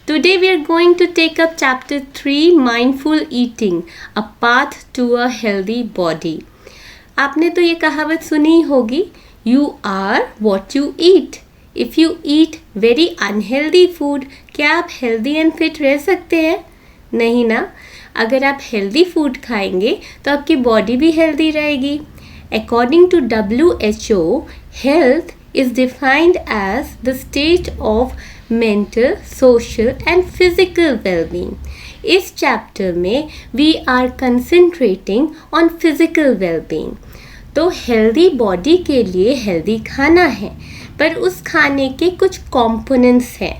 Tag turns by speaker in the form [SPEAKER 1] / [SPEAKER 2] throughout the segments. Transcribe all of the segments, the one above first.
[SPEAKER 1] Today we are going to take up chapter 3 Mindful Eating, a path to a healthy body. आपने तो ये कहावत सुनी ही होगी, You are what you eat. If you eat very unhealthy food, क्या आप healthy and fit रह सकते हैं? नहीं ना. अगर आप healthy food खाएंगे तो आपकी body भी healthy रहेगी. According to WHO, health is defined as the state of mental, social and physical well-being. इस चैप्टर में we are concentrating on physical well-being. तो हेल्दी बॉडी के लिए हेल्दी खाना है, पर उस खाने के कुछ कंपोनेंट्स हैं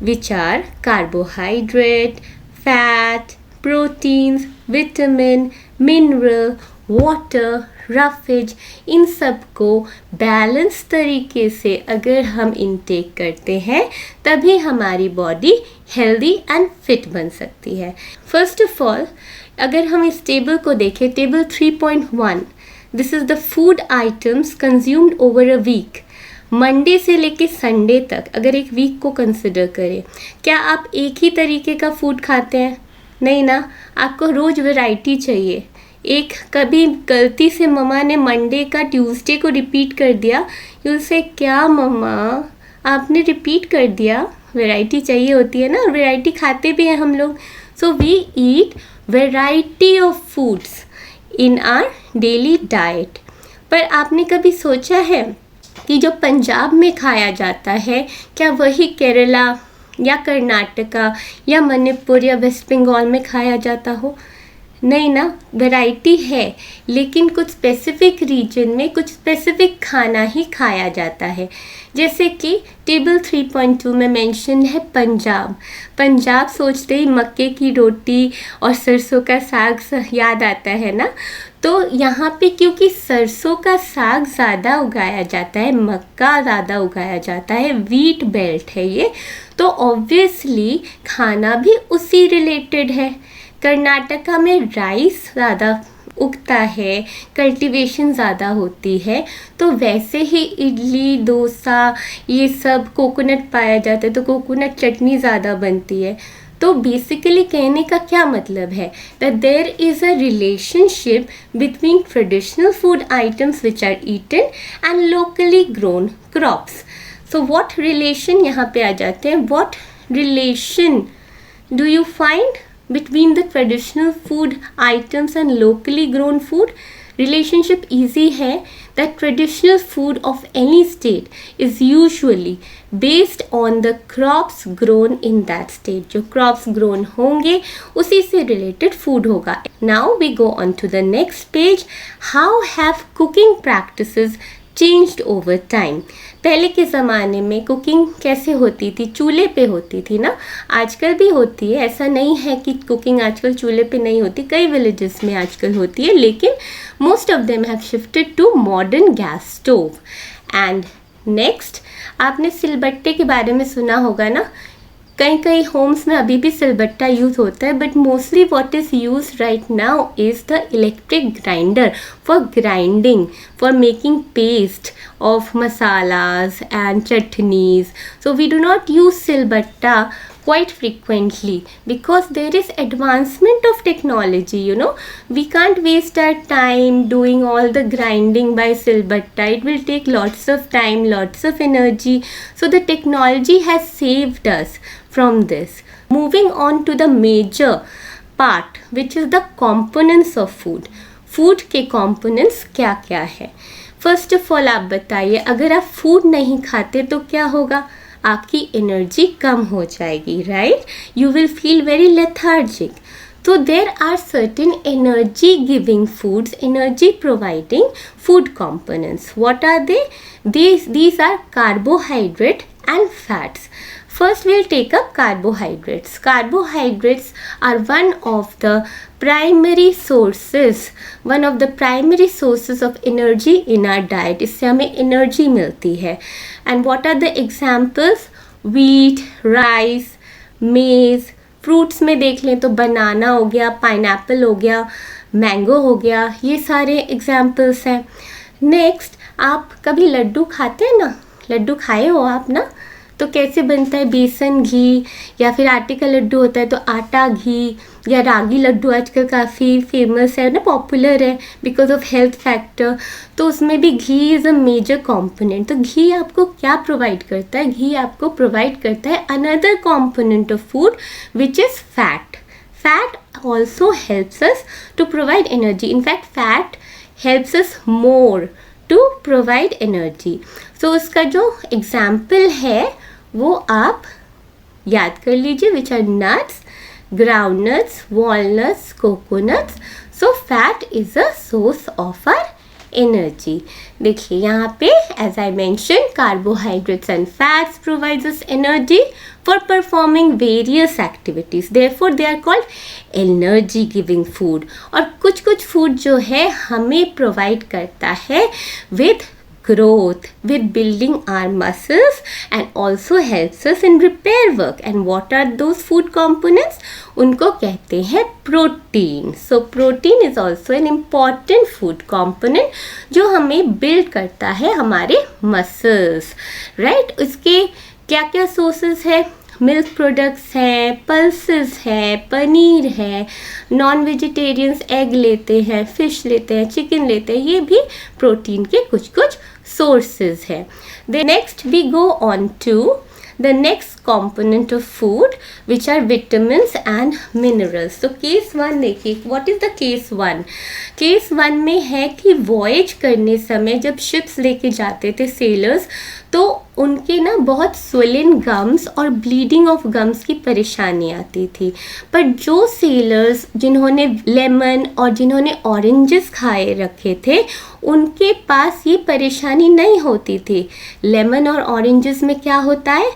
[SPEAKER 1] which are carbohydrate, fat, proteins, vitamin, mineral, water, roughage. इन सब को बैलेंस तरीके से अगर हम इनटेक करते हैं तभी हमारी बॉडी हेल्दी एंड फिट बन सकती है. फर्स्ट ऑफ ऑल, अगर हम इस टेबल को देखें, table 3.1, this is the food items consumed over a week. Monday से लेके संडे तक अगर एक वीक को कंसिडर करें, क्या आप एक ही तरीके का फूड खाते हैं? नहीं ना. आपको रोज़ वैरायटी चाहिए. एक कभी गलती से मम्मा ने मंडे का ट्यूसडे को रिपीट कर दिया, यू से क्या मम्मा आपने रिपीट कर दिया. वैरायटी चाहिए होती है ना, वैरायटी खाते भी हैं हम लोग. So we eat variety of foods in our daily diet. पर आपने कभी सोचा है कि जो पंजाब में खाया जाता है, क्या वही केरला या कर्नाटका या मणिपुर या वेस्ट बंगाल में खाया जाता हो? नहीं ना. वैरायटी है, लेकिन कुछ स्पेसिफिक रीजन में कुछ स्पेसिफिक खाना ही खाया जाता है. जैसे कि टेबल 3.2 में मेंशन है पंजाब. पंजाब सोचते ही मक्के की रोटी और सरसों का साग याद आता है ना. तो यहाँ पे क्योंकि सरसों का साग ज़्यादा उगाया जाता है, मक्का ज़्यादा उगाया जाता है, वीट बेल्ट है ये, तो ऑब्वियसली खाना भी उसी रिलेटेड है. कर्नाटका में राइस ज़्यादा उगता है, कल्टीवेशन ज़्यादा होती है, तो वैसे ही इडली, डोसा, ये सब कोकोनट पाया जाता है, तो कोकोनट चटनी ज़्यादा बनती है. तो बेसिकली कहने का क्या मतलब है, that there is a relationship between traditional food items which are eaten and locally grown crops. So what relation यहाँ पे आ जाते हैं. What relation do you find between the traditional food items and locally grown food? Relationship easy है that traditional food of any state is usually based on the crops grown in that state. जो crops grown होंगे उसी से related food होगा. Now we go on to the next page. How have cooking practices changed over time? पहले के ज़माने में cooking कैसे होती थी? चूल्हे पे होती थी ना. आजकल भी होती है, ऐसा नहीं है कि कुकिंग आजकल चूल्हे पे नहीं होती. कई विलेजेस में आजकल होती है, लेकिन most of them have shifted to modern gas stove. And next, आपने सिलबट्टे के बारे में सुना होगा ना. कई कई होम्स में अभी भी सिलबट्टा यूज़ होता है, but mostly what is use right now is the electric grinder for grinding, for making paste of masalas and chutneys. So we do not use silbatta quite frequently because there is advancement of technology. We can't waste our time doing all the grinding by silbatta. It will take lots of time, lots of energy. So the technology has saved us from this. Moving on to the major part, which is the components of food. Food के components क्या क्या है? First of all आप बताइए, अगर आप food नहीं खाते तो क्या होगा? आपकी एनर्जी कम हो जाएगी, right? You will feel very lethargic. तो there are certain energy giving foods, energy providing food components. What are they? These are carbohydrate and fats. First we'll take up carbohydrates. Carbohydrates are one of the primary sources of energy in our diet. इससे हमें energy मिलती है. And what are the examples? Wheat, rice, maize. Fruits में देख लें तो बनाना हो गया, पाइनएप्पल हो गया, मैंगो हो गया, ये सारे एग्जाम्पल्स हैं. नेक्स्ट, आप कभी लड्डू खाते हैं ना? लड्डू खाए हो आप ना? तो कैसे बनता है, बेसन घी, या फिर आटे का लड्डू होता है तो आटा घी, या रागी लड्डू आजकल काफ़ी फेमस है ना, पॉपुलर है बिकॉज ऑफ हेल्थ फैक्टर, तो उसमें भी घी इज़ अ मेजर कॉम्पोनेंट। तो घी आपको क्या प्रोवाइड करता है, घी आपको प्रोवाइड करता है another component of food which is fat. Fat also helps us to provide energy. In fact, fat helps us more to provide energy. So उसका जो example है वो आप याद कर लीजिए, which are nuts, groundnuts, walnuts, coconuts. So fat is a source of our energy. देखिए यहाँ पे as I mentioned, carbohydrates and fats provides us energy for performing various activities. Therefore they are called energy giving food. और कुछ कुछ food जो है हमें provide करता है with growth, with building our muscles, and also helps us in repair work. And what are those food components? उनको कहते हैं protein. So protein is also an important food component जो हमें build करता है हमारे muscles, right? उसके क्या क्या sources है, मिल्क प्रोडक्ट्स हैं, पल्सेस है, पनीर है, नॉन वेजिटेरियंस एग लेते हैं, फिश लेते हैं, चिकन लेते हैं, ये भी प्रोटीन के कुछ कुछ सोर्सेज है. The next we go on to the next component of food which are vitamins and minerals. So case 1 देखिए, what is the case 1? Case 1 में है कि वॉयज करने समय जब शिप्स लेके जाते थे सेलर्स, तो उनके ना बहुत स्वेलिन गम्स और ब्लीडिंग ऑफ गम्स की परेशानी आती थी. पर जो सेलर्स जिन्होंने लेमन और जिन्होंने ऑरेंजेस खाए रखे थे उनके पास ये परेशानी नहीं होती थी. लेमन और ऑरेंजेस में क्या होता है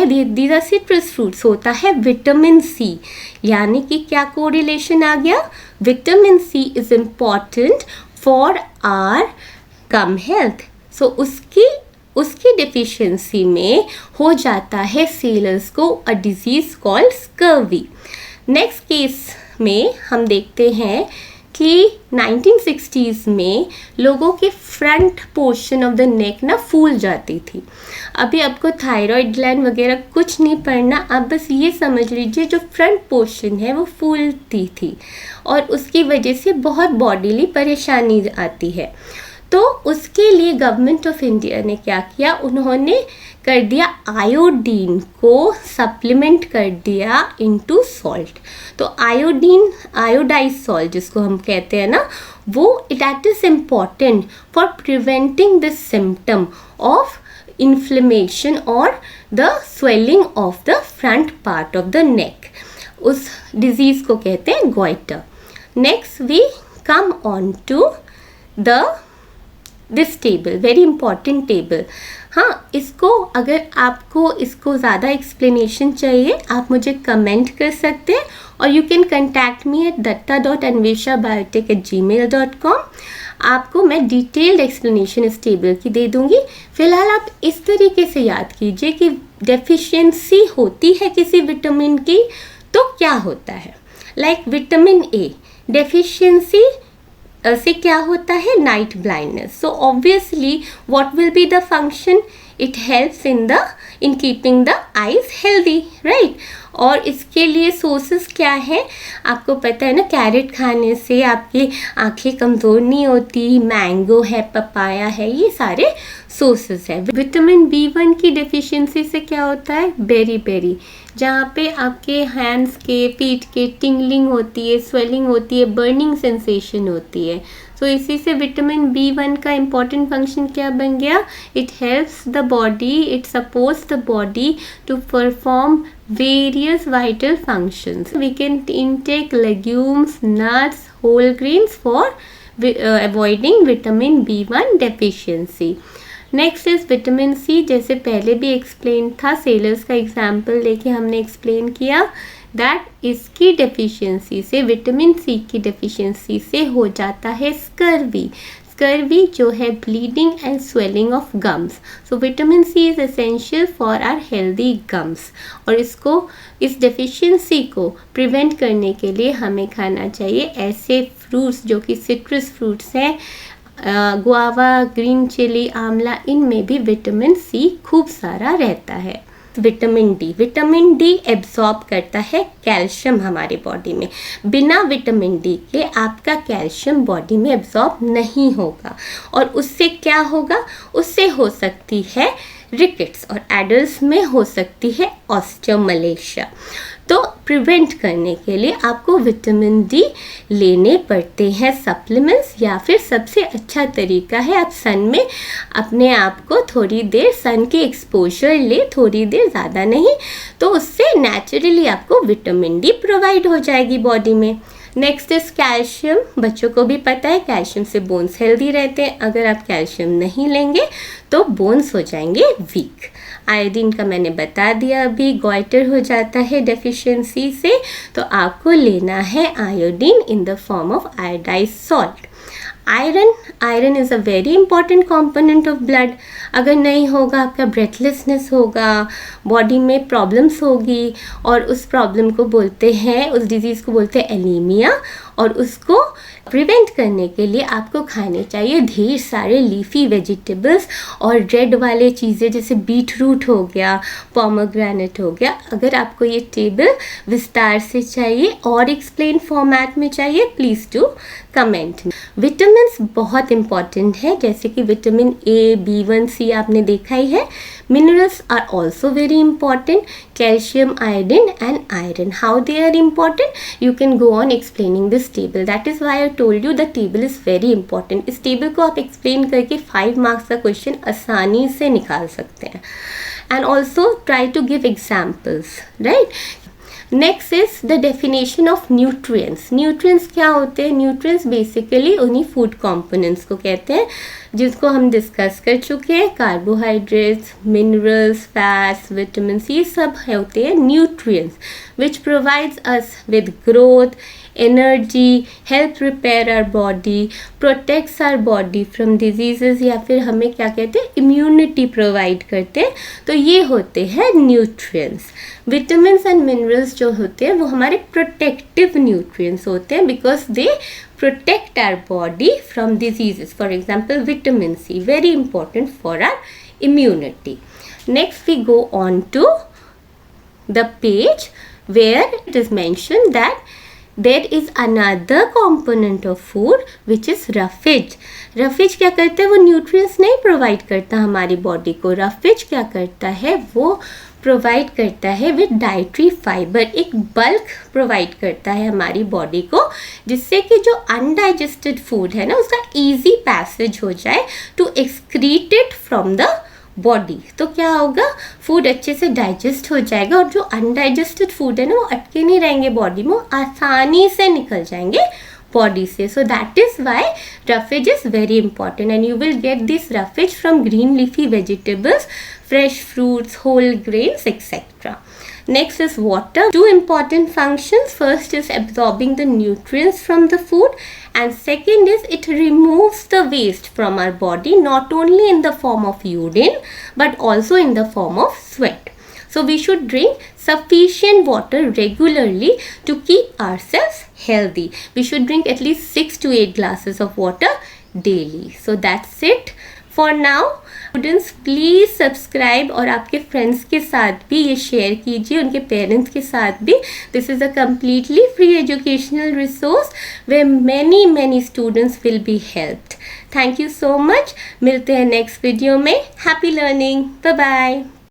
[SPEAKER 1] दीज आर सिट्रस फ्रूट्स, होता है विटामिन सी. यानी कि क्या कोरिलेशन आ गया, vitamin C is important for our gum health. So उसकी डिफिशियंसी में हो जाता है सेलर्स को a disease called scurvy. Next case में हम देखते हैं कि 1960s में लोगों के front portion of the neck ना फूल जाती थी. अभी आपको थायराइड ग्लैंड वगैरह कुछ नहीं पढ़ना, आप बस ये समझ लीजिए जो फ्रंट पोर्शन है वो फूलती थी और उसकी वजह से बहुत बॉडीली परेशानी आती है. तो उसके लिए गवर्नमेंट ऑफ इंडिया ने क्या किया, उन्होंने कर दिया आयोडीन को सप्लीमेंट कर दिया इनटू सॉल्ट. तो आयोडाइज सॉल्ट जिसको हम कहते हैं ना, वो that is important for preventing the symptom of inflammation और the swelling of the front part of the neck. उस डिजीज को कहते हैं goitre. Next we come on to this table, very important table. हाँ, इसको अगर आपको इसको ज़्यादा एक्सप्लेनेशन चाहिए आप मुझे कमेंट कर सकते हैं और you can contact me at datta.anveshabiotech@gmail.com. आपको मैं डिटेल्ड एक्सप्लेनेशन इस टेबल की दे दूँगी. फ़िलहाल आप इस तरीके से याद कीजिए कि डेफिशिएंसी होती है किसी विटामिन की तो क्या होता है. लाइक विटामिन ए डेफिशिएंसी से क्या होता है, night blindness. So obviously what will be the function, it helps in keeping the eyes healthy, right. और इसके लिए सोर्सेस क्या है आपको पता है ना, कैरेट खाने से आपकी आंखें कमज़ोर नहीं होती, मैंगो है, पपाया है, ये सारे सोर्सेस है. विटामिन B1 की डेफिशिएंसी से क्या होता है, बेरी जहाँ पे आपके हैंड्स के फीट के टिंगलिंग होती है, स्वेलिंग होती है, बर्निंग सेंसेशन होती है. सो इसी से विटामिन B1 का इम्पॉर्टेंट फंक्शन क्या बन गया, it helps the body, it supports the body to perform various vital functions. We can intake legumes, nuts, whole grains for avoiding vitamin B1 deficiency. Next is vitamin C. जैसे पहले भी explain था, sellers का example लेके हमने explain किया that इसकी deficiency से, विटामिन सी की डेफिशिएंसी से हो जाता है स्कर्वी. स्कर्वी जो है bleeding and swelling of gums. So vitamin C is essential for our healthy gums. और इस डेफिशिएंसी को प्रिवेंट करने के लिए हमें खाना चाहिए ऐसे फ्रूट्स जो कि सिट्रस फ्रूट्स हैं, गुआवा, ग्रीन चिली, आंवला, इनमें भी विटामिन सी खूब सारा रहता है। विटामिन डी एब्जॉर्ब करता है कैल्शियम हमारे बॉडी में। बिना विटामिन डी के आपका कैल्शियम बॉडी में एब्जॉर्ब नहीं होगा, और उससे क्या होगा, उससे हो सकती है रिकेट्स, और एडल्ट्स में हो सकती है ऑस्टियोमलेशिया। तो प्रिवेंट करने के लिए आपको विटामिन डी लेने पड़ते हैं सप्लीमेंट्स, या फिर सबसे अच्छा तरीका है आप सन में अपने आप को थोड़ी देर सन के एक्सपोजर ले, थोड़ी देर, ज़्यादा नहीं, तो उससे नेचुरली आपको विटामिन डी प्रोवाइड हो जाएगी बॉडी में। Next is calcium. बच्चों को भी पता है कैल्शियम से बोन्स हेल्दी रहते हैं। अगर आप कैल्शियम नहीं लेंगे तो बोन्स हो जाएंगे वीक। आयोडीन का मैंने बता दिया अभी, गॉइटर हो जाता है डेफिशिएंसी से, तो आपको लेना है iodine in the form of iodised salt. Iron is a very important component of blood. अगर नहीं होगा आपका ब्रेथलेसनेस होगा, बॉडी में प्रॉब्लम्स होगी, और उस प्रॉब्लम को बोलते हैं, उस डिजीज़ को बोलते हैं एनीमिया, और उसको प्रिवेंट करने के लिए आपको खाने चाहिए ढेर सारे लीफी वेजिटेबल्स और रेड वाले चीज़ें जैसे बीट रूट हो गया, पोमोग्रेनेट हो गया। अगर आपको ये टेबल विस्तार से चाहिए और एक्सप्लेन फॉर्मेट में चाहिए, प्लीज़ डू कमेंट। विटामिन्स बहुत इंपॉर्टेंट है, जैसे कि विटामिन ए, B1, C आपने देखा ही है। Minerals are also very important, calcium, iodine and iron. How they are important, you can go on explaining this table. That is why I told you the table is very important. इस table को आप explain करके 5 marks का question आसानी से निकाल सकते हैं। And also try to give examples, right. Next is the definition of nutrients. Nutrients क्या होते हैं? न्यूट्रिएंट्स बेसिकली उन्हीं फूड कंपोनेंट्स को कहते हैं जिसको हम डिस्कस कर चुके हैं। कार्बोहाइड्रेट्स, मिनरल्स, फैट्स, विटामिन्स, ये सब होते हैं nutrients which provides us with growth, energy, help repair our body, protects our body from diseases, या फिर हमें क्या कहते हैं, इम्यूनिटी प्रोवाइड करते हैं। तो ये होते हैं न्यूट्रिएंट्स। विटामिन्स एंड मिनरल्स जो होते हैं वो हमारे प्रोटेक्टिव न्यूट्रिएंट्स होते हैं, because they protect our body from diseases. For example, vitamin C, very important for our immunity. Next we go on to the page where it is mentioned that there is another component of food which is roughage. roughage क्या करता है? वो nutrients नहीं provide करता हमारी body को। roughage क्या करता है? वो प्रोवाइड करता है विद डाइटरी फाइबर, एक बल्क प्रोवाइड करता है हमारी बॉडी को, जिससे कि जो अनडाइजेस्टेड फूड है ना उसका इजी पैसेज हो जाए to excrete it from the body. तो क्या होगा, फूड अच्छे से डाइजेस्ट हो जाएगा, और जो अनडाइजेस्टेड फूड है ना वो अटके नहीं रहेंगे बॉडी में, आसानी से निकल जाएंगे body से. So that is why roughage is very important, and you will get this roughage from green leafy vegetables, fresh fruits, whole grains, etc. Next is water. Two important functions. First is absorbing the nutrients from the food, and second is it removes the waste from our body, not only in the form of urine but also in the form of sweat. So we should drink sufficient water regularly to keep ourselves healthy. We should drink at least 6 to 8 glasses of water daily. So that's it for now. Students, please subscribe और आपके friends के साथ भी ये share कीजिए, उनके parents के साथ भी. This is a completely free educational resource where many students will be helped. Thank you so much. मिलते हैं next video में. Happy learning. Bye bye.